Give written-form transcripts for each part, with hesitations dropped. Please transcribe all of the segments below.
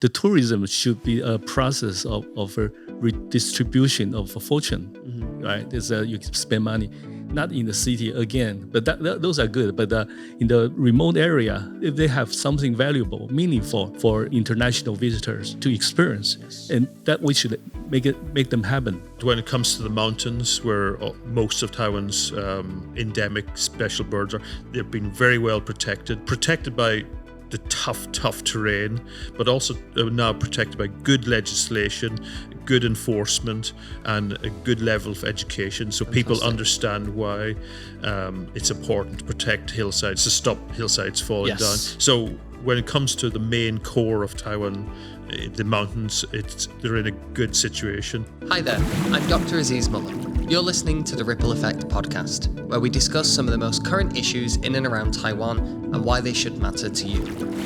the tourism should be a process of a redistribution of a fortune, right? There's you can spend money, not in the city again, but those are good. But in the remote area, if they have something valuable, meaningful for international visitors to experience, and that we should make them happen. When it comes to the mountains, where most of Taiwan's endemic special birds are, they've been very well protected by the tough terrain, but also now protected by good legislation, good enforcement, and a good level of education. So people understand why it's important to protect hillsides, to stop hillsides falling down. So when it comes to the main core of Taiwan, the mountains, they're in a good situation. Hi there, I'm Dr. Aziz Muller. You're listening to the Ripple Effect podcast, where we discuss some of the most current issues in and around Taiwan and why they should matter to you.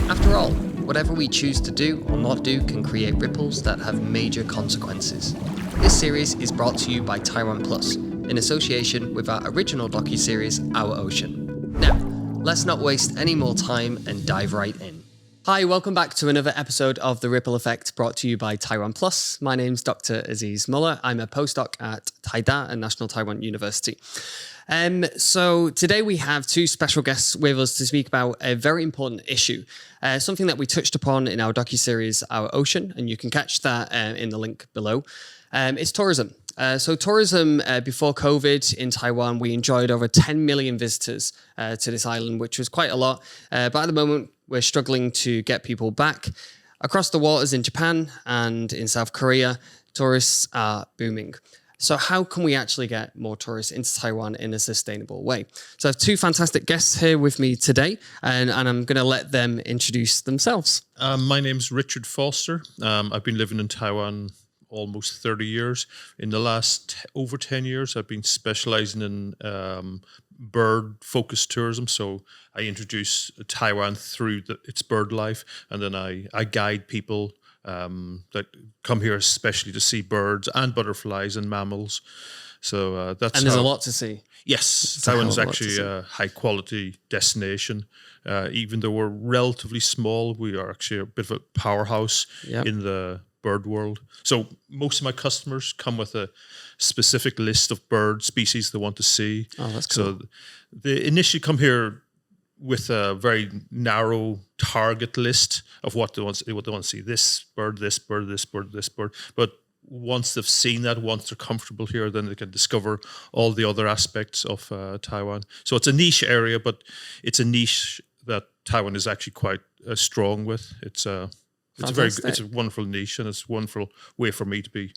After all, whatever we choose to do or not do can create ripples that have major consequences. This series is brought to you by TaiwanPlus, in association with our original docuseries, Our Ocean. Now, let's not waste any more time and dive right in. Hi, welcome back to another episode of The Ripple Effect brought to you by TaiwanPlus. My name's Dr. Aziz Muller. I'm a postdoc at Taida and National Taiwan University. So today we have two special guests with us to speak about a very important issue, something that we touched upon in our docuseries, Our Ocean, and you can catch that in the link below. It's tourism. So tourism, before COVID in Taiwan, we enjoyed over 10 million visitors to this island, which was quite a lot. But at the moment, we're struggling to get people back. Across the waters in Japan and in South Korea, tourists are booming. So how can we actually get more tourists into Taiwan in a sustainable way? So I have two fantastic guests here with me today, and I'm going to let them introduce themselves. My name's Richard Foster. I've been living in Taiwan almost 30 years. In the last over 10 years, I've been specializing in bird-focused tourism. So I introduce Taiwan through its bird life, and then I guide people that come here especially to see birds and butterflies and mammals. So that's and there's a lot to see. Yes, Taiwan is actually a high-quality destination. Even though we're relatively small, we are actually a bit of a powerhouse in the bird world. So most of my customers come with a specific list of bird species they want to see. Oh, that's cool. So they initially come here with a very narrow target list of what they want to see. This bird, this bird, this bird, this bird. But once they've seen that, once they're comfortable here, then they can discover all the other aspects of Taiwan. So it's a niche area, but it's a niche that Taiwan is actually quite strong with. It's a wonderful niche, and it's a wonderful way for me to be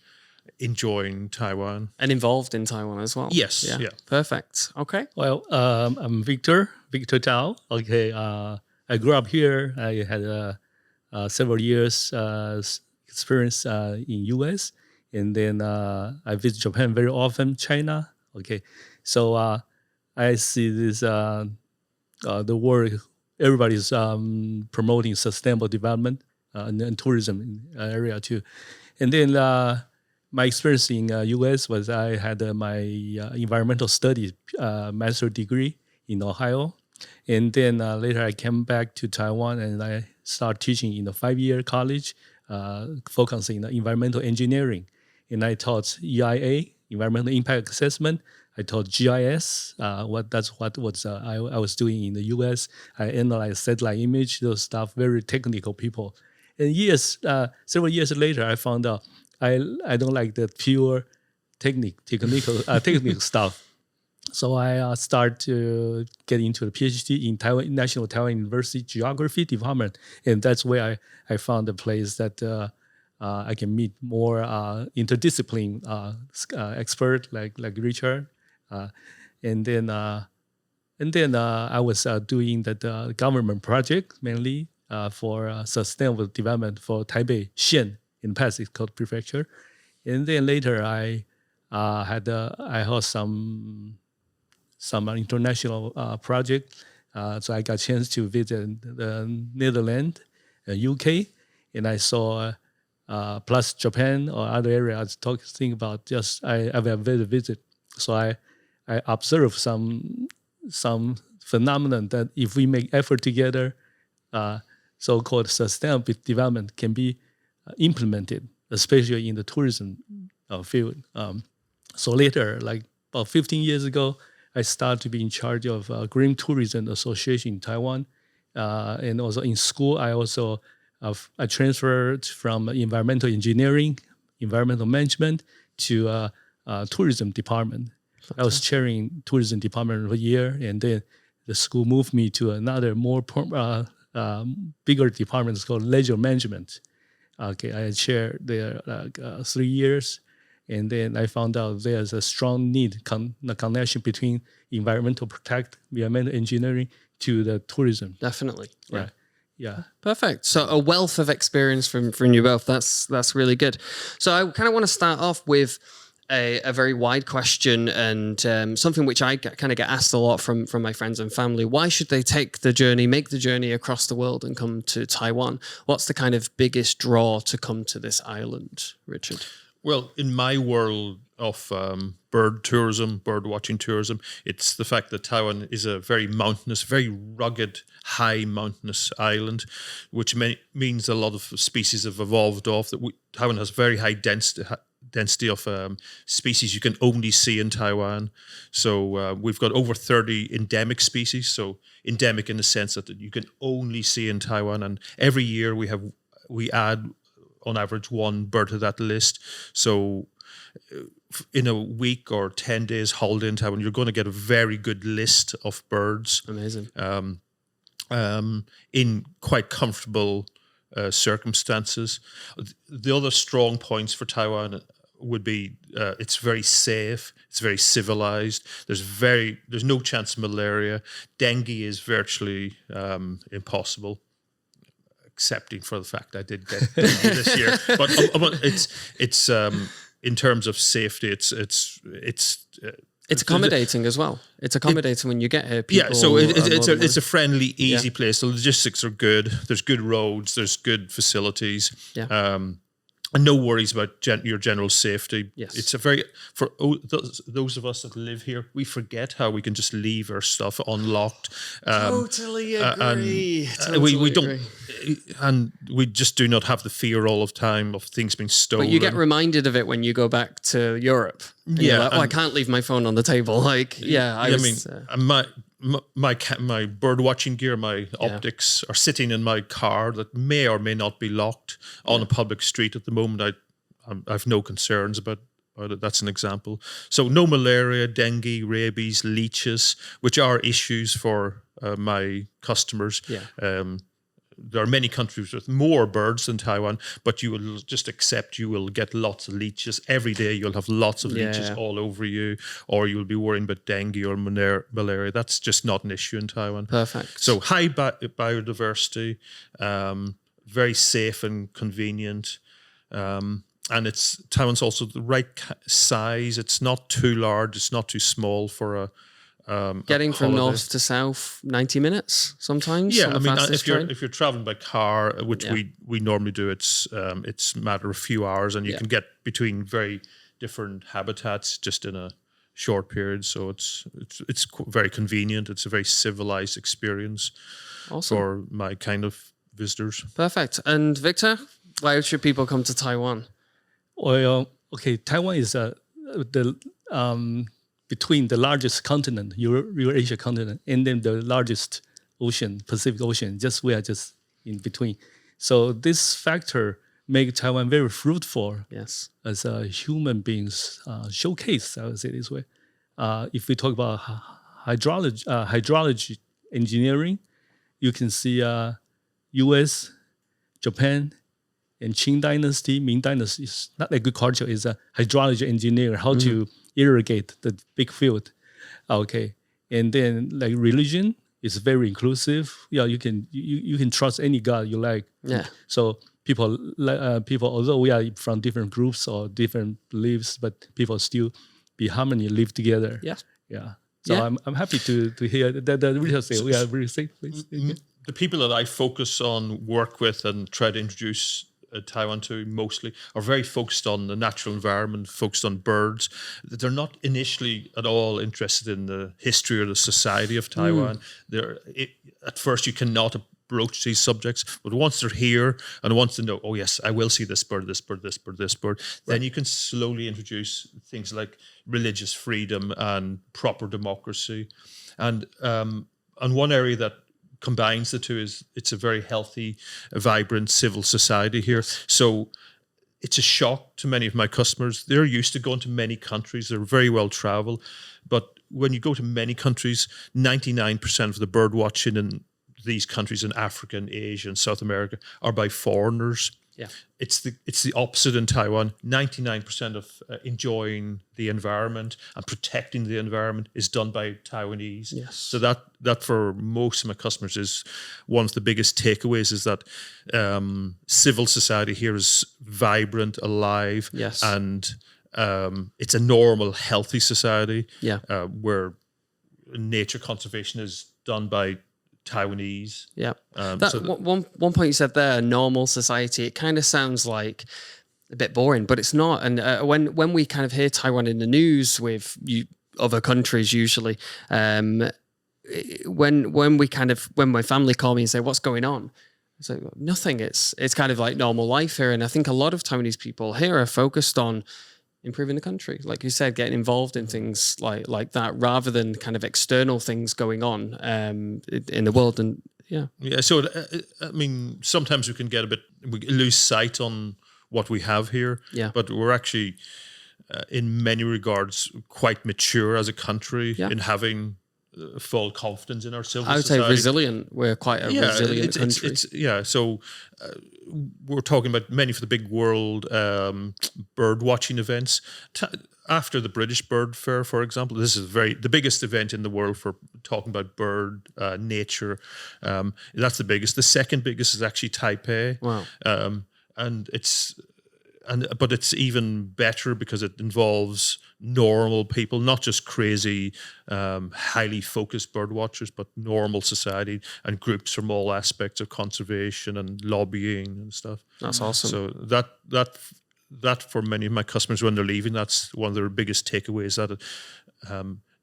enjoying Taiwan. And involved in Taiwan as well. Yes, yeah. Perfect. Okay. Well, I'm Victor Tao. Okay, I grew up here. I had several years experience in U.S. and then I visit Japan very often, China. Okay, so I see this the world. Everybody's promoting sustainable development and tourism area too, and then my experience in U.S. was I had my environmental studies master degree in Ohio, and then later I came back to Taiwan and I started teaching in a 5-year college, focusing on environmental engineering, and I taught EIA, environmental impact assessment. I taught GIS. I was doing in the U.S. I analyzed satellite image, those stuff, very technical people. And several years later, I found out I don't like the pure technical stuff. So I started to get into the PhD in Taiwan National Taiwan University Geography Department, and that's where I found a place that I can meet more interdiscipline expert like Richard, and then I was doing the government project mainly for sustainable development for Taipei Xian. In the past, it's called prefecture, and then later I had some international project. So I got a chance to visit the Netherlands, UK, and I saw plus Japan or other areas. Talking about I have a visit. So I observed some phenomenon that if we make effort together, so-called sustainable development can be implemented, especially in the tourism field. So later, like about 15 years ago, I started to be in charge of Green Tourism Association in Taiwan. And also in school, I transferred from environmental engineering, environmental management to tourism department. I was chairing tourism department for a year, and then the school moved me to another more bigger department. It's called leisure management. Okay, I chaired there 3 years, and then I found out there's a strong need, the connection between environmental engineering to the tourism. Definitely. Yeah. Right. Yeah. Perfect. So a wealth of experience from you both. That's really good. So I kind of want to start off with a very wide question and something which I kind of get asked a lot from my friends and family. Why should they make the journey across the world and come to Taiwan? What's the kind of biggest draw to come to this island, Richard? Well, in my world of bird tourism, bird watching tourism, it's the fact that Taiwan is a very mountainous, very rugged, high mountainous island, which means a lot of species have evolved off. Taiwan has very high density of species you can only see in Taiwan. So we've got over 30 endemic species. So endemic in the sense that you can only see in Taiwan. And every year we add on average one bird to that list. So in a week or 10 days holiday in Taiwan, you're going to get a very good list of birds. Amazing. In quite comfortable circumstances. The other strong points for Taiwan would be it's very safe, it's very civilized. There's no chance of malaria. Dengue is virtually impossible, excepting for the fact I did get dengue this year. But it's in terms of safety, it's accommodating as well. It's accommodating when you get here. Yeah, so it's a friendly, easy place. The logistics are good. There's good roads. There's good facilities. Yeah. And no worries about your general safety. Yes. It's for those of us that live here, we forget how we can just leave our stuff unlocked. Totally agree. We don't, and we just do not have the fear all of time of things being stolen. But you get reminded of it when you go back to Europe. Yeah, like, I can't leave my phone on the table. Like, my bird watching gear, my optics are sitting in my car that may or may not be locked on a public street at the moment. I've no concerns about it. That's an example. So no malaria, dengue, rabies, leeches, which are issues for my customers. Yeah. There are many countries with more birds than Taiwan, but you will just accept you will get lots of leeches. Every day you'll have lots of leeches all over you, or you'll be worrying about dengue or malaria. That's just not an issue in Taiwan. Perfect. So high biodiversity, very safe and convenient. And Taiwan's also the right size. It's not too large. It's not too small for a getting from north to south, 90 minutes sometimes. Yeah, I mean, if you're traveling by car, which we normally do, it's a matter of a few hours, and you can get between very different habitats just in a short period. So it's very convenient. It's a very civilized experience for my kind of visitors. Perfect. And Victor, why should people come to Taiwan? Well, okay, Taiwan is between the largest continent, Eurasia continent, and then the largest ocean, Pacific Ocean. We are just in between. So this factor make Taiwan very fruitful. Yes, as a human beings showcase. I would say this way. If we talk about hydrology engineering, you can see U.S., Japan, and Qing Dynasty, Ming Dynasty is not agriculture, it's a hydrology engineer, how to irrigate the big field. Okay. And then like religion is very inclusive. Yeah, you can trust any God you like. Yeah. So people, although we are from different groups or different beliefs, but people still be harmony, live together. Yeah. Yeah. So I'm happy to hear that Richard say we are a very safe place. The people that I focus on, work with, and try to introduce Taiwan to mostly are very focused on the natural environment, focused on birds. They're not initially at all interested in the history or the society of Taiwan. At first, you cannot broach these subjects. But once they're here and once they know, oh yes, I will see this bird, this bird, this bird, this bird, then you can slowly introduce things like religious freedom and proper democracy. And one area that combines the two is it's a very healthy, vibrant civil society here. So it's a shock to many of my customers. They're used to going to many countries. They're very well traveled. But when you go to many countries, 99% of the bird watching in these countries in Africa and Asia and South America are by foreigners. Yeah. It's the opposite in Taiwan. 99% of enjoying the environment and protecting the environment is done by Taiwanese. Yes. So that for most of my customers is one of the biggest takeaways, is that civil society here is vibrant, alive, Yes. and it's a normal, healthy society. Yeah. Where nature conservation is done by Taiwanese. Yeah. So One point you said there, normal society, it kind of sounds like a bit boring, but it's not. And when we kind of hear Taiwan in the news with other countries, usually, when my family call me and say, what's going on? It's like, nothing. It's kind of like normal life here. And I think a lot of Taiwanese people here are focused on improving the country, like you said, getting involved in things like that, rather than kind of external things going on in the world. And yeah. So I mean, sometimes we lose sight on what we have here. Yeah. But we're actually, in many regards, quite mature as a country in having full confidence in our civil I would society. say resilient. We're quite a resilient country. So we're talking about many of the big world bird watching events. After the British Bird Fair, for example, this is the biggest event in the world for talking about bird nature. That's the biggest. The second biggest is actually Taipei. Wow. But it's even better because it involves normal people, not just crazy, highly focused bird watchers, but normal society and groups from all aspects of conservation and lobbying and stuff. That's awesome. So that for many of my customers when they're leaving, that's one of their biggest takeaways, that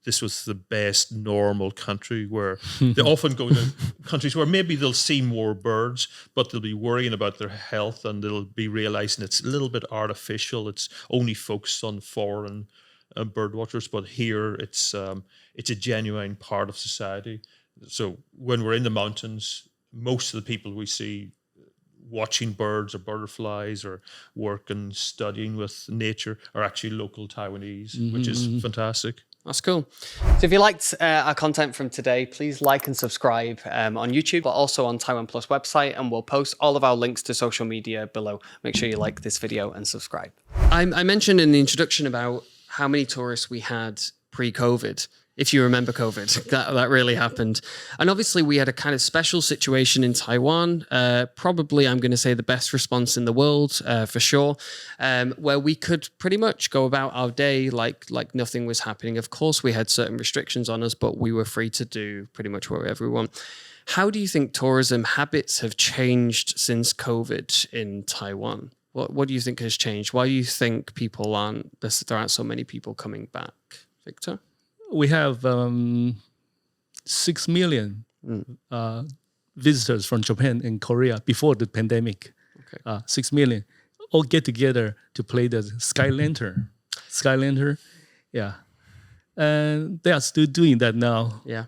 this was the best normal country, where they often go to countries where maybe they'll see more birds, but they'll be worrying about their health, and they'll be realizing it's a little bit artificial. It's only focused on foreign bird watchers, but here it's a genuine part of society. So when we're in the mountains, most of the people we see watching birds or butterflies or working, studying with nature are actually local Taiwanese, which is fantastic. That's cool. So if you liked our content from today, please like and subscribe on YouTube, but also on TaiwanPlus website, and we'll post all of our links to social media below. Make sure you like this video and subscribe. I mentioned in the introduction about how many tourists we had pre-COVID. If you remember COVID, that really happened. And obviously we had a kind of special situation in Taiwan, probably I'm going to say the best response in the world for sure, where we could pretty much go about our day like nothing was happening. Of course, we had certain restrictions on us, but we were free to do pretty much whatever we want. How do you think tourism habits have changed since COVID in Taiwan? What do you think has changed? Why do you think there aren't so many people coming back? Victor? We have 6 million visitors from Japan and Korea before the pandemic. Okay. 6 million all get together to play the Sky Lantern. Yeah. And they are still doing that now. Yeah.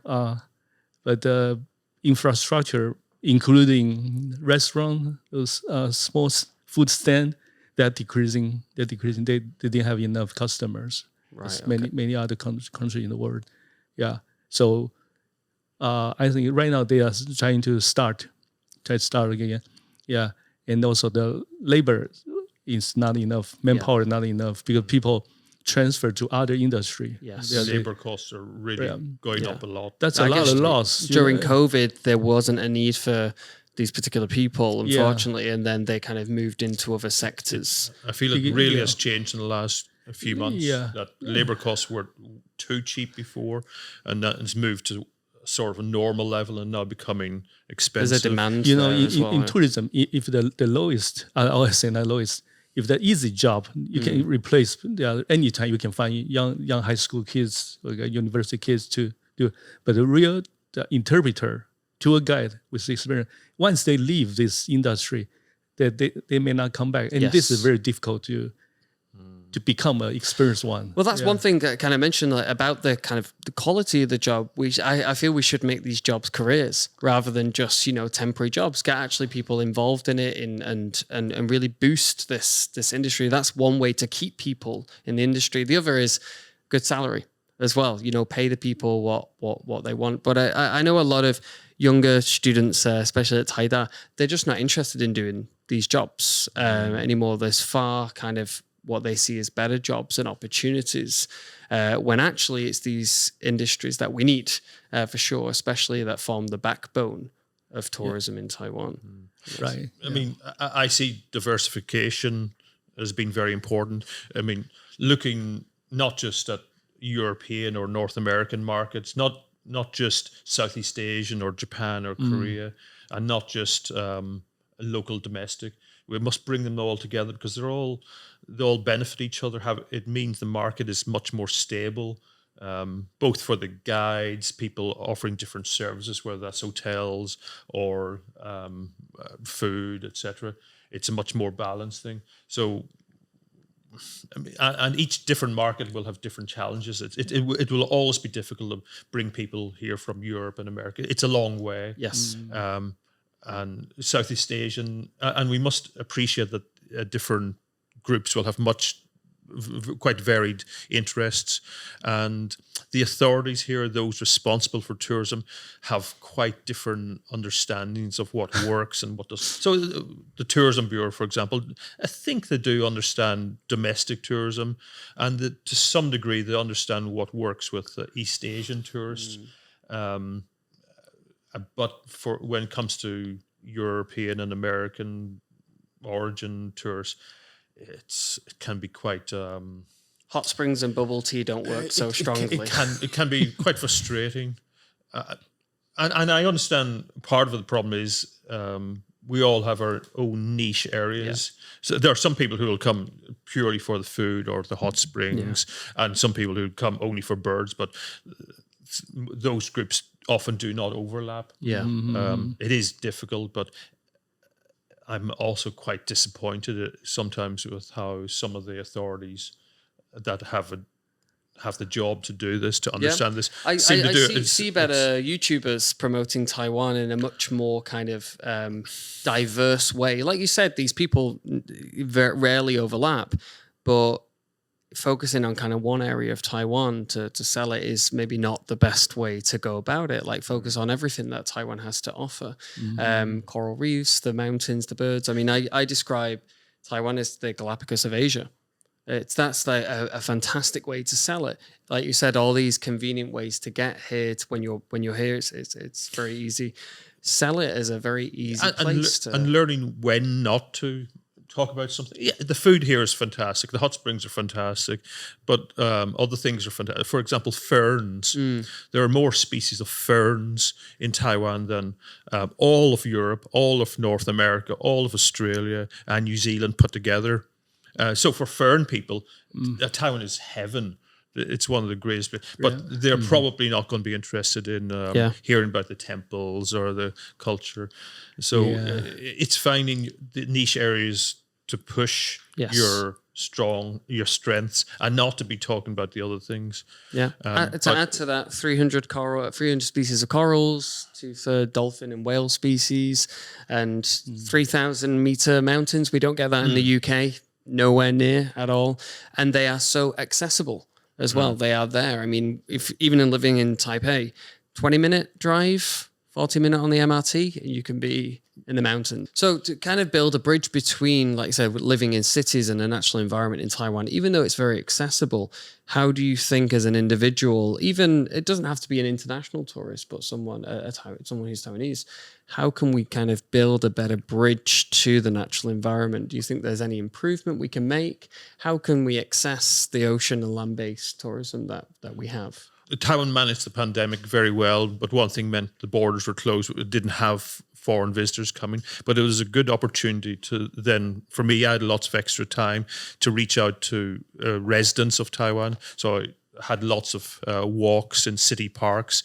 But the infrastructure, including restaurant, those small food stand, they're decreasing. They didn't have enough customers. Right, Many other countries in the world. Yeah. So I think right now they are trying to start again. Yeah. And also the labor is not enough, manpower not enough, because people transfer to other industry. Yes. Labor costs are really going up a lot. That's a lot of loss. During COVID, there wasn't a need for these particular people, unfortunately, and then they kind of moved into other sectors. I feel it really has changed in the last few months. That labor costs were too cheap before, and that has moved to sort of a normal level and now becoming expensive. There's a demand. In tourism, if the lowest, I always say not lowest, if the easy job, you can replace anytime you can find young high school kids or university kids to do. But the interpreter tour guide with experience, once they leave this industry, they may not come back. And this is very difficult to become an experienced one. Well, that's one thing that kind of mentioned about the kind of the quality of the job. I feel we should make these jobs careers rather than just, temporary jobs. Get actually people involved in it and really boost this industry. That's one way to keep people in the industry. The other is good salary as well. Pay the people what they want. But I know a lot of younger students, especially at Taida, they're just not interested in doing these jobs anymore. There's far kind of what they see as better jobs and opportunities, when actually it's these industries that we need for sure, especially that form the backbone of tourism in Taiwan. Right. I mean, I see diversification as being very important. I mean, looking not just at European or North American markets, not just Southeast Asian or Japan or Korea, and not just local domestic. We must bring them all together because they all benefit each other. It means the market is much more stable, both for the guides, people offering different services, whether that's hotels or food, etc. It's a much more balanced thing. So, I mean, and each different market will have different challenges. It will always be difficult to bring people here from Europe and America. It's a long way. Yes. And Southeast Asian, and we must appreciate that different groups will have quite varied interests, and the authorities here, those responsible for tourism, have quite different understandings of what works and what does. So the Tourism Bureau, for example, I think they do understand domestic tourism, and to some degree they understand what works with East Asian tourists. But for when it comes to European and American origin tourists, it can be quite Hot springs and bubble tea don't work so strongly. It can be quite frustrating, and I understand part of the problem is we all have our own niche areas. Yeah. So there are some people who will come purely for the food or the hot springs, and some people who come only for birds. But those groups often do not overlap. Yeah, it is difficult, but I'm also quite disappointed sometimes with how some of the authorities that have the job to do this, to understand this, I see better YouTubers promoting Taiwan in a much more kind of diverse way. Like you said, these people very rarely overlap, but focusing on kind of one area of Taiwan to sell it is maybe not the best way to go about it. Like focus on everything that Taiwan has to offer. Coral reefs, the mountains, the birds. I mean, I describe Taiwan as the Galapagos of Asia. That's like a fantastic way to sell it. Like you said, all these convenient ways to get here. When you're here, it's very easy. Sell it as a very easy place and learning when not to talk about something. Yeah, the food here is fantastic. The hot springs are fantastic, but other things are fantastic. For example, ferns. There are more species of ferns in Taiwan than all of Europe, all of North America, all of Australia, and New Zealand put together. So for fern people, Taiwan is heaven. It's one of the greatest, but they're probably not going to be interested in hearing about the temples or the culture. So it's finding the niche areys to push your strengths and not to be talking about the other things. Yeah. To add to that, 300 species of corals, 2/3 dolphin and whale species, and 3,000 meter mountains. We don't get that in the UK. Nowhere near at all, and they are so accessible as well. They are there. I mean, if even in living in Taipei, 20-minute drive, 40-minute on the MRT, you can be in the mountains. So to kind of build a bridge between, like I said, living in cities and a natural environment in Taiwan, even though it's very accessible, how do you think as an individual, even it doesn't have to be an international tourist, but someone who's Taiwanese, how can we kind of build a better bridge to the natural environment? Do you think there's any improvement we can make? How can we access the ocean and land-based tourism that we have? Taiwan managed the pandemic very well, but one thing meant the borders were closed. It didn't have foreign visitors coming, but it was a good opportunity to then, for me, I had lots of extra time to reach out to residents of Taiwan. So I had lots of walks in city parks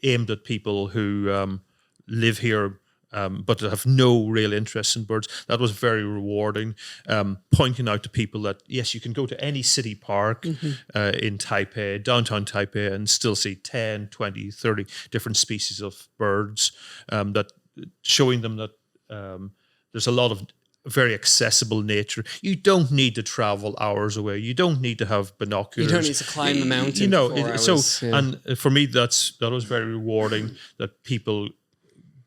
aimed at people who live here, but have no real interest in birds. That was very rewarding. Pointing out to people that, yes, you can go to any city park in Taipei, downtown Taipei, and still see 10, 20, 30 different species of birds, that showing them that there's a lot of very accessible nature. You don't need to travel hours away. You don't need to have binoculars. You don't need to climb a mountain. You know, for 4 hours. so and for me, that was very rewarding. That people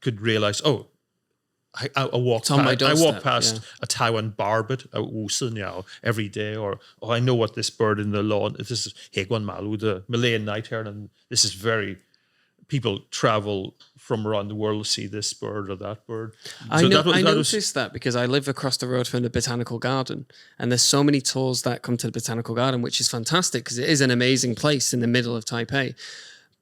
could realize, oh, I walk past a Taiwan barbet, a wu every day, or I know what this bird in the lawn. This is Heguan Malu, the Malayan night heron, and this is very. People travel from around the world to see this bird or that bird. I noticed that because I live across the road from the botanical garden, and there's so many tours that come to the botanical garden, which is fantastic because it is an amazing place in the middle of Taipei.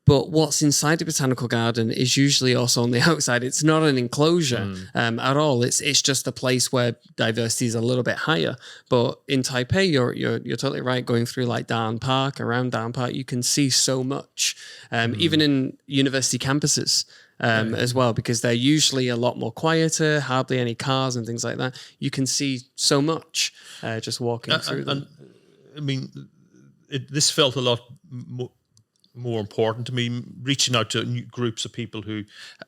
But what's inside the botanical garden is usually also on the outside. It's not an enclosure at all. It's just a place where diversity is a little bit higher. But in Taipei, you're totally right. Going through like around Dan Park, you can see so much. Even in university campuses as well, because they're usually a lot more quieter, hardly any cars and things like that. You can see so much just walking through them. I mean, this felt a lot more important to me, reaching out to groups of people who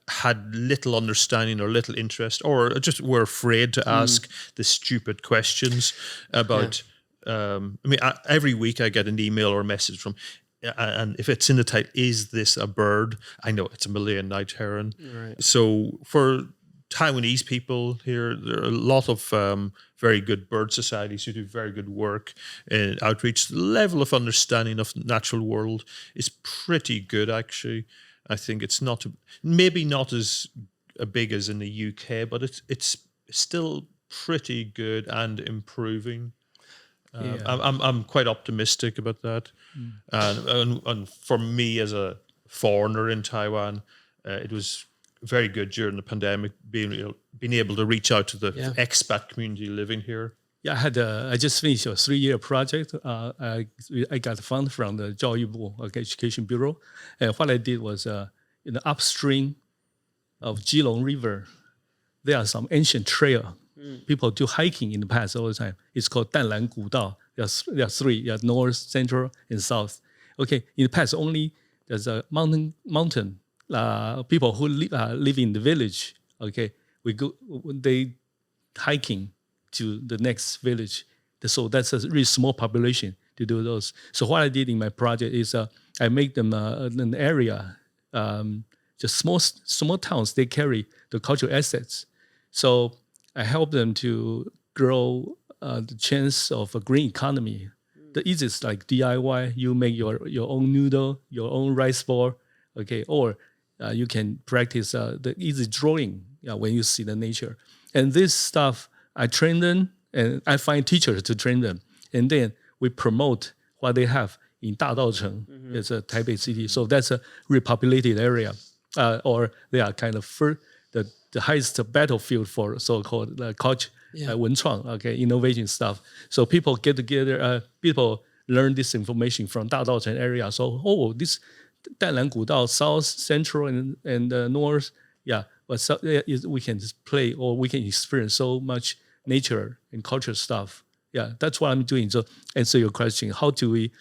had little understanding or little interest, or just were afraid to ask the stupid questions about. I mean, every week I get an email or a message from, and if it's in the title, is this a bird? I know it's a Malayan night heron. Right. So for Taiwanese people here, there are a lot of very good bird societies who do very good work in outreach. The level of understanding of the natural world is pretty good, actually. I think it's maybe not as big as in the UK, but it's still pretty good and improving. I'm quite optimistic about that. And for me as a foreigner in Taiwan, it was very good during the pandemic, being able to reach out to the expat community living here. Yeah, I just finished a 3-year project. I got a fund from the 教育部 Education Bureau, and what I did was in the upstream of Jilong River, there are some ancient trail. People do hiking in the past all the time. It's called Danlan Gudao. There are 3, north, central, and south. Okay, in the past only there's a mountain. People who live in the village, okay, they hiking to the next village. So that's a really small population to do those. So what I did in my project is I make them an area, just small towns. They carry the cultural assets. So I help them to grow the chance of a green economy. The easiest like DIY. You make your own noodle, your own rice ball, okay, or you can practice the easy drawing when you see the nature. And this stuff, I train them, and I find teachers to train them. And then we promote what they have in Dadaocheng. It's a Taipei city. So that's a repopulated area. Or they are kind of the highest battlefield for so-called culture, 文创, okay, innovation stuff. So people get together, people learn this information from Dadaocheng area. So, this Danlan Gudao, south, central, and north, but we can play or we can experience so much nature and culture stuff. Yeah, that's what I'm doing. So answer your question, how do we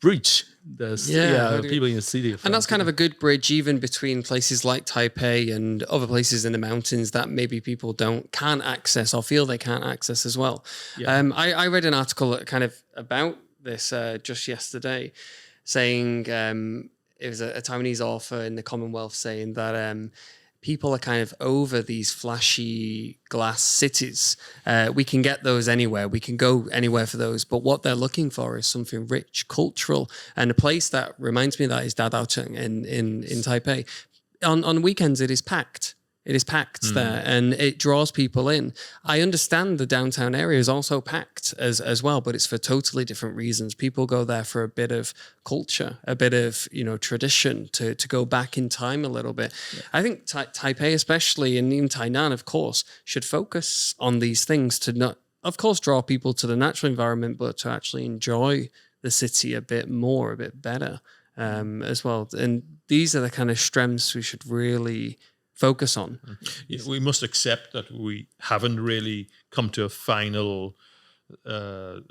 bridge the people in the city? And that's kind of a good bridge even between places like Taipei and other places in the mountains that maybe people can't access or feel they can't access as well. Yeah. I read an article kind of about this just yesterday, saying it was a Taiwanese author in the Commonwealth saying that people are kind of over these flashy glass cities. We can get those anywhere. We can go anywhere for those. But what they're looking for is something rich, cultural. And a place that reminds me of that is Dadaocheng in Taipei. On weekends, it is packed. It is packed there, and it draws people in. I understand the downtown area is also packed as well, but it's for totally different reasons. People go there for a bit of culture, a bit of tradition, to go back in time a little bit. Yeah. I think Taipei, especially, and even Tainan, of course, should focus on these things to not, of course, draw people to the natural environment, but to actually enjoy the city a bit more, a bit better as well. And these are the kind of strengths we should really focus on. Yeah, we must accept that we haven't really come to a final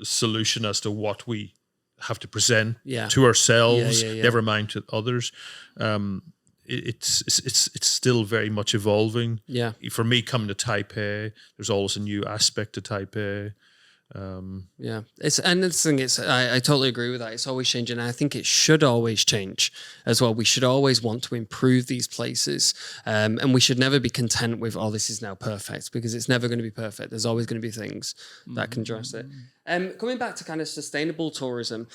solution as to what we have to present Yeah. to ourselves, Yeah. never mind to others. It's still very much evolving. Yeah. For me, coming to Taipei, there's always a new aspect to Taipei. Yeah, I totally agree with that. It's always changing. And I think it should always change as well. We should always want to improve these places, and we should never be content with, oh, this is now perfect, because it's never going to be perfect. There's always going to be things that can dress it. Coming back to kind of sustainable tourism.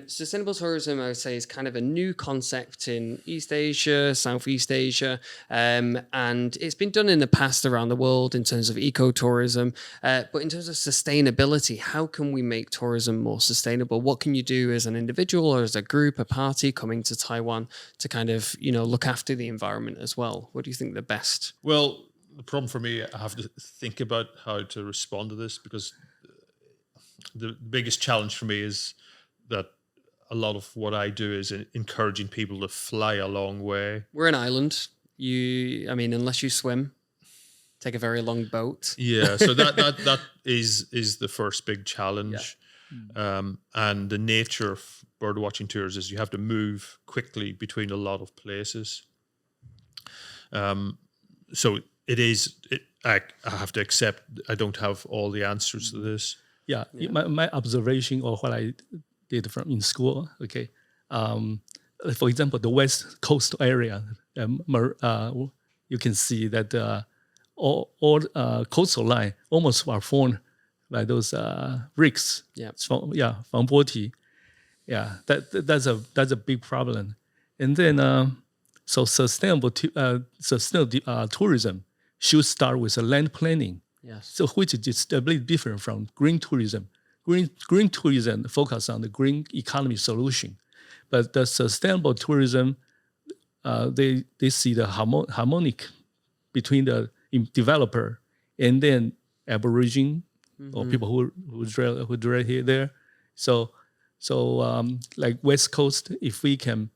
Sustainable tourism, I would say, is kind of a new concept in East Asia, Southeast Asia, and it's been done in the past around the world in terms of ecotourism. But in terms of sustainability, how can we make tourism more sustainable? What can you do as an individual or as a group, a party coming to Taiwan to kind of, look after the environment as well? What do you think the best? Well, the problem for me, I have to think about how to respond to this, because the biggest challenge for me is that a lot of what I do is encouraging people to fly a long way. We're an island. Unless you swim, take a very long boat. Yeah, so that is the first big challenge. Yeah. And the nature of birdwatching tours is you have to move quickly between a lot of places. So I have to accept I don't have all the answers to this. Yeah. My observation or what I did from in school. Okay, for example, the West Coast area, you can see that all coastal line almost are formed by those bricks. Yeah, from Boti. Yeah, that's a big problem. And then so sustainable tourism should start with a land planning. Yes. So which is a bit different from green tourism. Green tourism focus on the green economy solution, but the sustainable tourism, they see the harmonic between the developer and then Aborigine or people who dwell here there. So like West Coast, if we can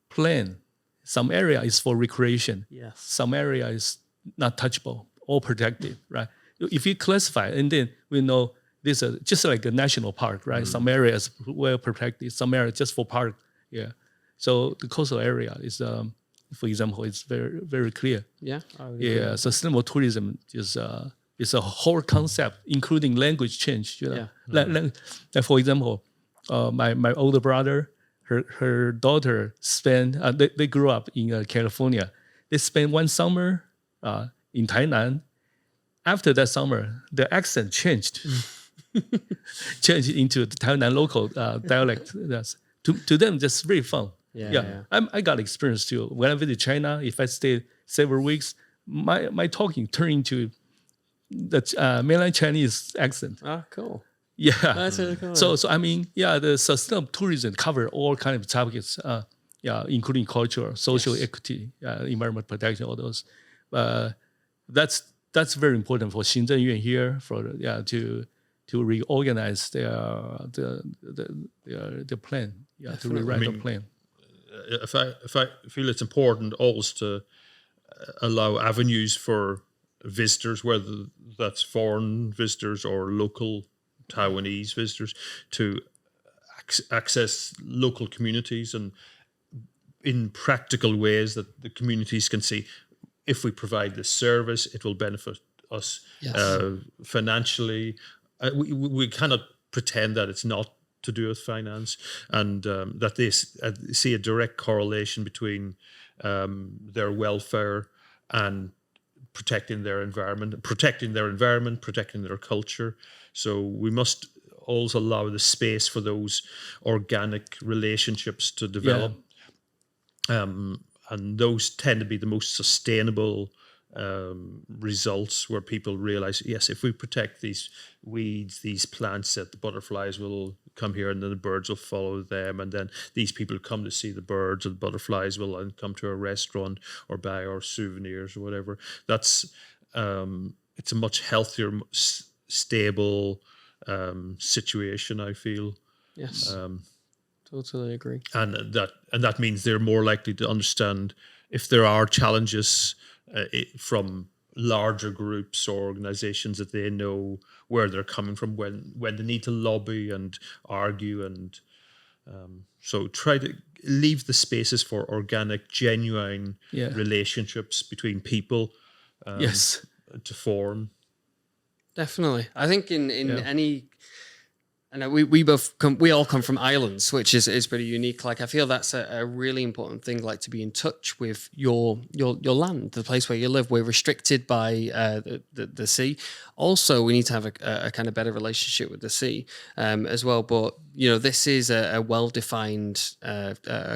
plan, some area is for recreation, yes, some area is not touchable or protected, right? If you classify, and then we know this is just like a national park, right? Some areas well protected, some areas just for park. Yeah. So the coastal area is, for example, it's very, very clear. Yeah. Yeah. Sustainable tourism is a whole concept, including language change. Yeah. Like, for example, my older brother, her daughter spent. They grew up in California. They spent one summer in Tainan. After that summer, the accent changed. Changed into the Taiwan local dialect. That's to them just very fun. Yeah. I got experience too. When I visit China, if I stay several weeks, my talking turned into the mainland Chinese accent. Oh, cool. Yeah, That's really cool. So the sustainable tourism cover all kind of topics. Including culture, social equity, environment protection, all those. That's very important for Xinzhenyuan here to reorganize their plan, to rewrite the plan. If I feel it's important always to allow avenues for visitors, whether that's foreign visitors or local Taiwanese visitors, to access local communities and in practical ways that the communities can see. If we provide this service, it will benefit us financially. We cannot pretend that it's not to do with finance, and that they see a direct correlation between their welfare and protecting their environment, protecting their culture. So we must also allow the space for those organic relationships to develop. And those tend to be the most sustainable results, where people realize, yes, if we protect these weeds, these plants, that the butterflies will come here and then the birds will follow them. And then these people come to see the birds, and the butterflies will then come to a restaurant or buy our souvenirs or whatever. That's it's a much healthier, stable situation, I feel. Yes. Totally agree. And that means they're more likely to understand if there are challenges from larger groups or organizations that they know where they're coming from when they need to lobby and argue, and so try to leave the spaces for organic, genuine relationships between people Yes. to form. Definitely. I think in any, and we all come from islands, which is pretty unique. Like, I feel that's a really important thing, like to be in touch with your land, the place where you live. We're restricted by the sea. Also, we need to have a kind of better relationship with the sea as well. But, this is a well-defined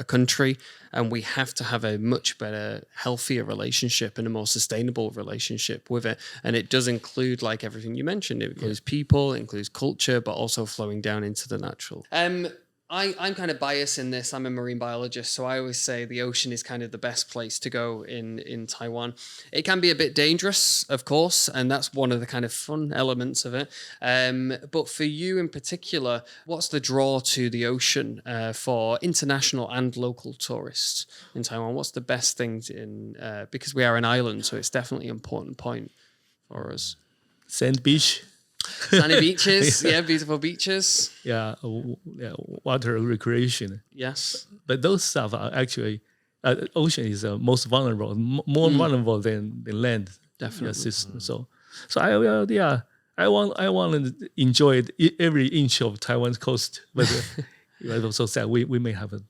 country, and we have to have a much better, healthier relationship and a more sustainable relationship with it. And it does include, like everything you mentioned, it includes people, it includes culture, but also flowing down into the natural. I'm kind of biased in this. I'm a marine biologist, so I always say the ocean is kind of the best place to go in Taiwan. It can be a bit dangerous, of course, and that's one of the kind of fun elements of it. But for you in particular, what's the draw to the ocean for international and local tourists in Taiwan? What's the best things because we are an island, so it's definitely an important point for us. Sand beach. Sunny beaches, beautiful beaches. Water recreation. Yes. But those stuff are actually, ocean is most vulnerable, more vulnerable than land. Definitely. Yes, so I want to enjoy every inch of Taiwan's coast, but it's also sad we may have a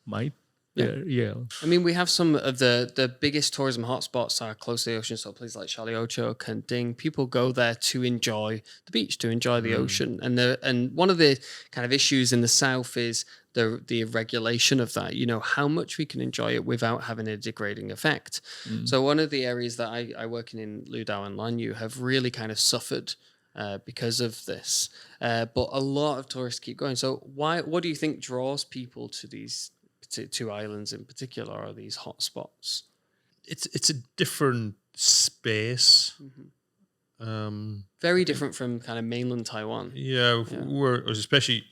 might. Yeah. I mean, we have some of the biggest tourism hotspots are close to the ocean. So places like Shaliocho, Kenting, people go there to enjoy the beach, to enjoy the ocean. And one of the kind of issues in the south is the regulation of that. How much we can enjoy it without having a degrading effect. So one of the areas that I work in Ludao and Lanyu have really kind of suffered because of this. But a lot of tourists keep going. So what do you think draws people to these two islands in particular, are these hotspots? It's a different space. Very different from kind of mainland Taiwan. We're especially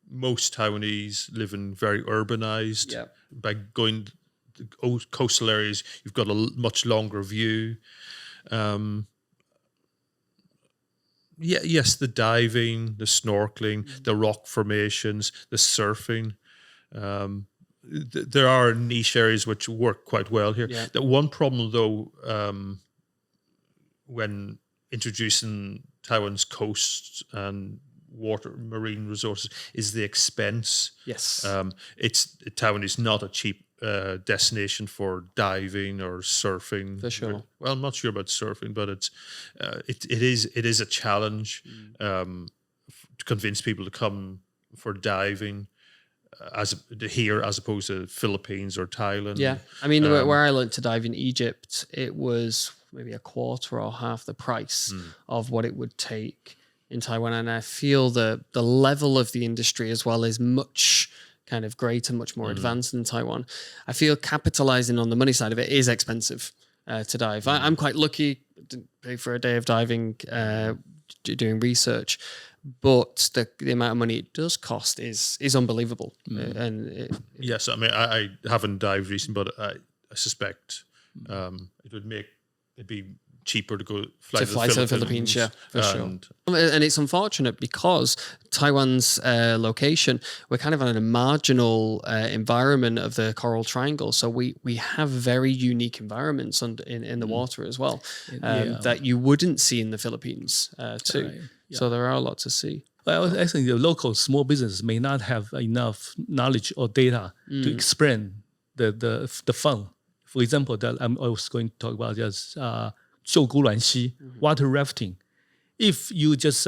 most Taiwanese live in very urbanized. By going to coastal areas, you've got a much longer view. Yes, the diving, the snorkeling, the rock formations, the surfing. There are niche areas which work quite well here. The one problem, though, when introducing Taiwan's coast and marine resources, is the expense. Yes, Taiwan is not a cheap destination for diving or surfing. For sure. Well, I'm not sure about surfing, but it is a challenge to convince people to come for diving. As opposed to Philippines or Thailand. Yeah, I mean, where I learned to dive in Egypt, it was maybe a quarter or half the price of what it would take in Taiwan, and I feel the level of the industry as well is much kind of greater, much more advanced than Taiwan. I feel capitalizing on the money side of it is expensive to dive. I'm quite lucky to pay for a day of diving, doing research. But the amount of money it does cost is unbelievable. Yes, I mean, I haven't dived recently, but I suspect it'd be cheaper to fly to the Philippines. Yeah, for sure. And it's unfortunate because Taiwan's location, we're kind of on a marginal environment of the Coral Triangle. So we have very unique environments in the water as well that you wouldn't see in the Philippines too. Right. So there are a lot to see. Well, I think the local small businesses may not have enough knowledge or data to explain the fun. For example, that I was going to talk about just 秀姑峦溪 water rafting. If you just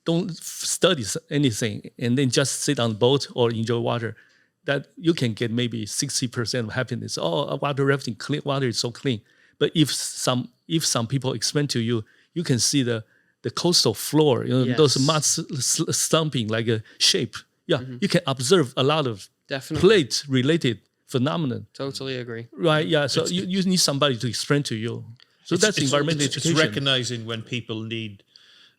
don't study anything and then just sit on the boat or enjoy water, that you can get maybe 60% of happiness. Oh, water rafting, clean water is so clean. But if some people explain to you, you can see the coastal floor, those mud stumping like a shape. You can observe a lot of plate-related phenomenon. Totally agree. Right, yeah. So you need somebody to explain to you. So that's environmental education. It's recognizing when people need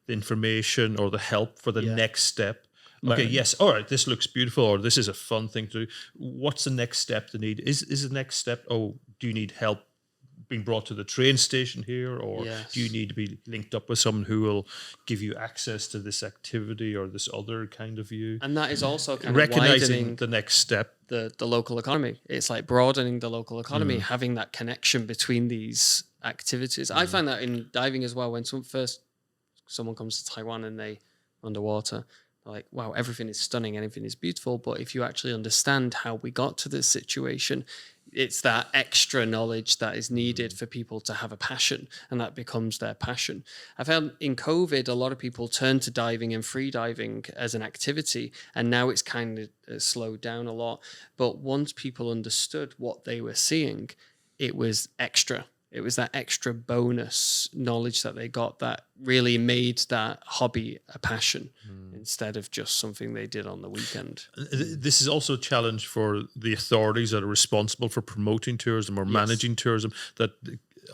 the information or the help for the next step. Okay, yes, all right, this looks beautiful, or this is a fun thing to do. What's the next step they need? Is the next step, do you need help being brought to the train station here, or Yes. do you need to be linked up with someone who will give you access to this activity or this other kind of view? And that is also kind of Recognizing widening the next step. the local economy. It's like broadening the local economy, having that connection between these activities. I find that in diving as well. When someone comes to Taiwan and they underwater, they're like, wow, everything is stunning, everything is beautiful. But if you actually understand how we got to this situation, it's that extra knowledge that is needed for people to have a passion, and that becomes their passion. I found in COVID, a lot of people turned to diving and free diving as an activity, and now it's kind of slowed down a lot. But once people understood what they were seeing, it was extra. It was that extra bonus knowledge that they got that really made that hobby a passion instead of just something they did on the weekend. This is also a challenge for the authorities that are responsible for promoting tourism or managing tourism, that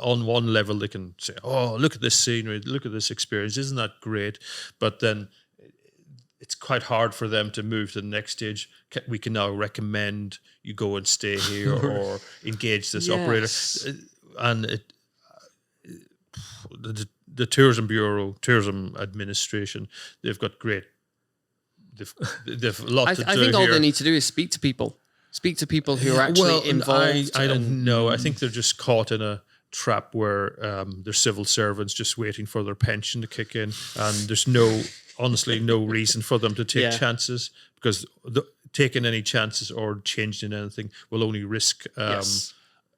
on one level they can say, oh, look at this scenery, look at this experience, isn't that great? But then it's quite hard for them to move to the next stage. We can now recommend you go and stay here or engage this operator. And the Tourism Bureau, Tourism Administration, they've got great. They've a lot to do. I think all here. they need to do is speak to people who are actually involved. I don't know. I think they're just caught in a trap where they're civil servants just waiting for their pension to kick in, and there's honestly no reason for them to take chances, because taking any chances or changing anything will only risk their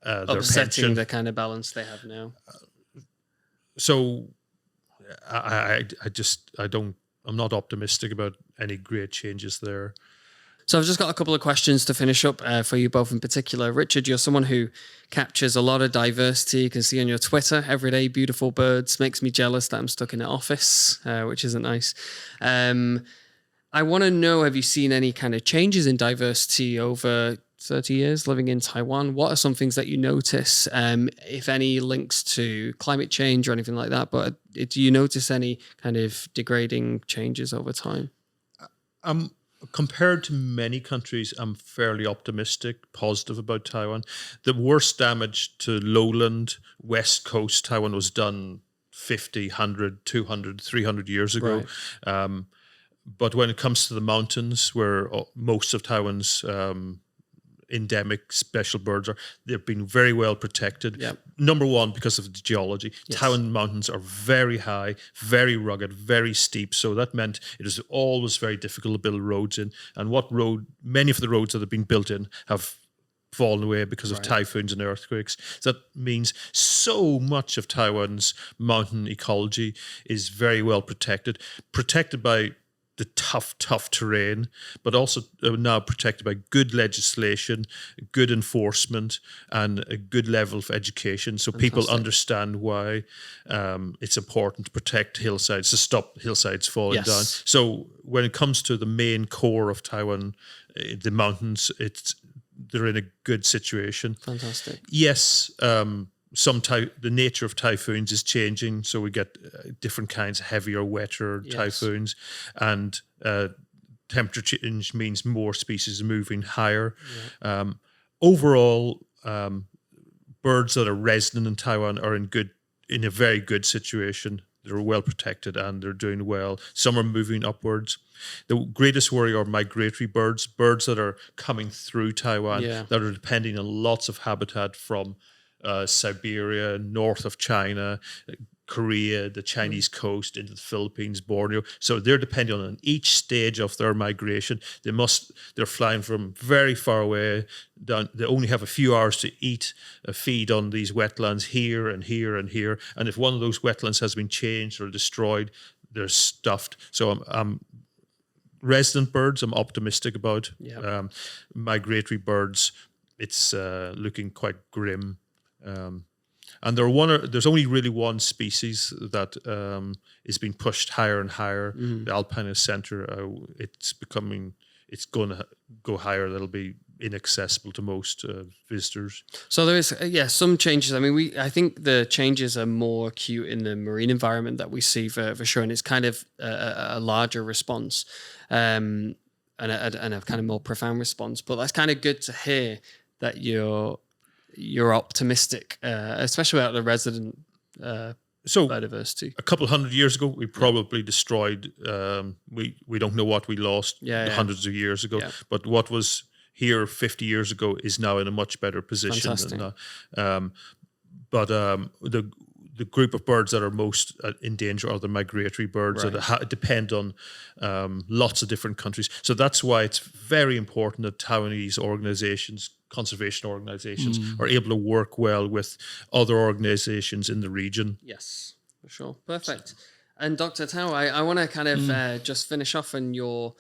upsetting pension. the kind of balance they have now. So I'm not optimistic about any great changes there. So I've just got a couple of questions to finish up for you both in particular. Richard, you're someone who captures a lot of diversity. You can see on your Twitter, everyday beautiful birds. Makes me jealous that I'm stuck in an office, which isn't nice. I want to know, have you seen any kind of changes in diversity over 30 years living in Taiwan? What are some things that you notice, if any links to climate change or anything like that? But do you notice any kind of degrading changes over time? Compared to many countries, I'm fairly optimistic, positive about Taiwan. The worst damage to lowland, west coast Taiwan was done 50, 100, 200, 300 years ago. Right. But when it comes to the mountains, where most of Taiwan's endemic special birds are, they've been very well protected. Yep. Number one, because of the geology. Yes. Taiwan mountains are very high, very rugged, very steep. So that meant it is always very difficult to build roads in. And many of the roads that have been built in have fallen away because of typhoons and earthquakes. So that means so much of Taiwan's mountain ecology is very well protected by the tough terrain, but also now protected by good legislation, good enforcement, and a good level of education. So people understand why it's important to protect hillsides, to stop hillsides falling down. So when it comes to the main core of Taiwan, the mountains, they're in a good situation. Fantastic. Yes, the nature of typhoons is changing, so we get different kinds of heavier, wetter typhoons, and temperature change means more species are moving higher. Yeah. Overall, birds that are resident in Taiwan are in a very good situation. They're well protected and they're doing well. Some are moving upwards. The greatest worry are migratory birds that are coming through Taiwan, that are depending on lots of habitat from Siberia, north of China, Korea, the Chinese coast, into the Philippines, Borneo. So they're depending on each stage of their migration. They're flying from very far away down. They only have a few hours to feed on these wetlands here and here and here. And if one of those wetlands has been changed or destroyed, they're stuffed. So resident birds, I'm optimistic about. Yeah. Migratory birds, it's looking quite grim. And there's only really one species that is being pushed higher and higher. The alpinus center, it's going to go higher. That'll be inaccessible to most visitors. So there is, some changes. I mean, I think the changes are more acute in the marine environment that we see for sure, and it's kind of a larger response, and a kind of more profound response. But that's kind of good to hear that you're you're optimistic, especially about the resident So biodiversity. a couple hundred years ago, we probably destroyed. We don't know what we lost hundreds of years ago, but what was here 50 years ago is now in a much better position. Fantastic. But the group of birds that are most in danger are the migratory birds that depend on lots of different countries. So that's why it's very important that Taiwanese organizations, conservation organizations, are able to work well with other organizations in the region. Yes, for sure. Perfect. And Dr. Tao, I want to kind of just finish off on your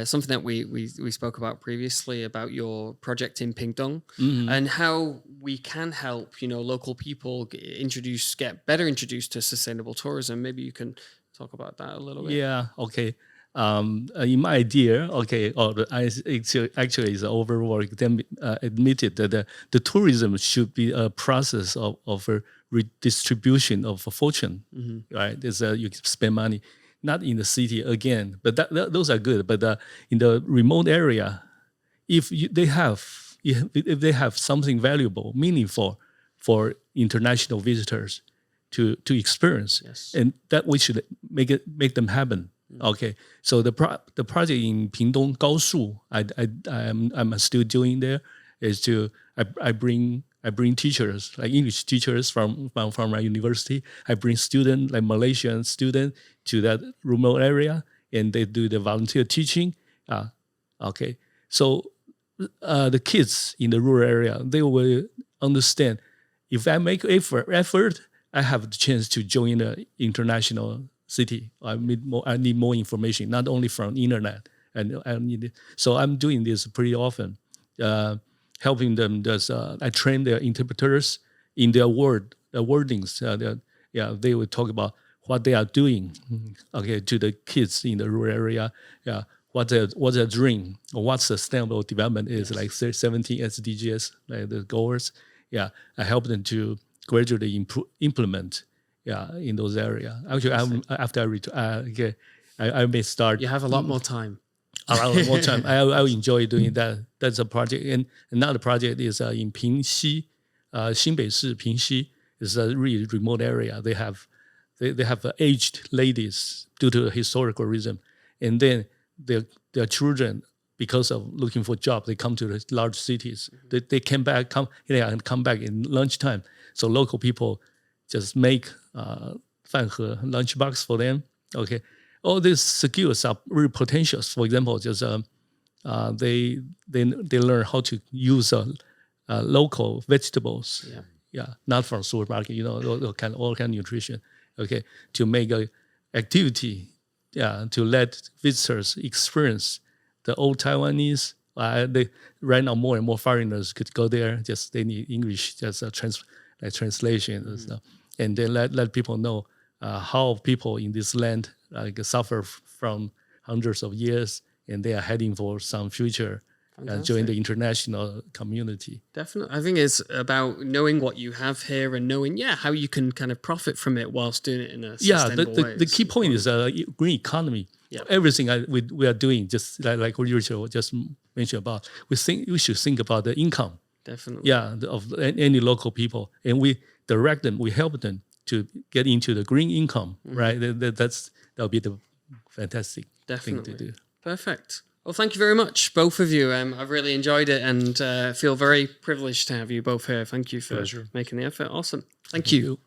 something that we spoke about previously about your project in Pingtung and how we can help local people get better introduced to sustainable tourism. Maybe you can talk about that a little bit. Yeah. Okay. In my idea, actually, it's overworked. Then admitted that the tourism should be a process of a redistribution of a fortune, right? It's you spend money, not in the city again, but those are good. But in the remote area, if they have something valuable, meaningful for international visitors to experience, and that we should make them happen. Okay, so the project in Pingtung Gaoshu, I'm still doing there is I bring teachers like English teachers from my university. I bring students like Malaysian students to that remote area, and they do the volunteer teaching. Okay, so the kids in the rural area, they will understand if I make effort, I have the chance to join the international city. I need more information, not only from internet. So I'm doing this pretty often, helping them. I train their interpreters in their wordings. They will talk about what they are doing. Okay, to the kids in the rural area. Yeah, what's their dream, or what sustainable development is, like 17 SDGs, like the goals. Yeah, I help them to gradually implement. Yeah, in those areas. Actually, after I retire, I may start. You have a lot more time. A lot more time. I enjoy doing that. That's a project. And another project is in Pingxi, Xinbei-shi, Pingxi. It's a really remote area. They have aged ladies due to historical reason, and then their children, because of looking for jobs, they come to the large cities. They come back in lunchtime. So local people just make 饭盒 lunchbox for them. Okay, all these skills are really potential. For example, just they learn how to use local vegetables. Not from supermarket. All kind of nutrition. Okay, to make a activity. To let visitors experience the old Taiwanese. Right now more and more foreigners could go there. Just they need English, just translation and stuff. And then let people know how people in this land suffer from hundreds of years, and they are heading for some future join the international community. Definitely. I think it's about knowing what you have here and knowing, how you can kind of profit from it whilst doing it in a sustainable way. The key point is green economy. Everything we are doing, just like what Richard just mentioned about, we should think about the income. Definitely. Of any local people, and we direct them, we help them to get into the green income, right? That'll be the fantastic thing to do. Perfect. Well, thank you very much, both of you. I've really enjoyed it and feel very privileged to have you both here. Thank you for making the effort. Awesome. Thank you.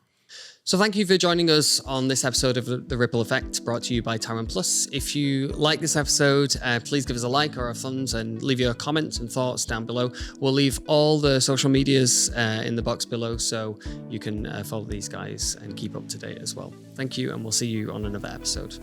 So thank you for joining us on this episode of The Ripple Effect, brought to you by TaiwanPlus. If you like this episode, please give us a like or a thumbs and leave your comments and thoughts down below. We'll leave all the social medias in the box below so you can follow these guys and keep up to date as well. Thank you, and we'll see you on another episode.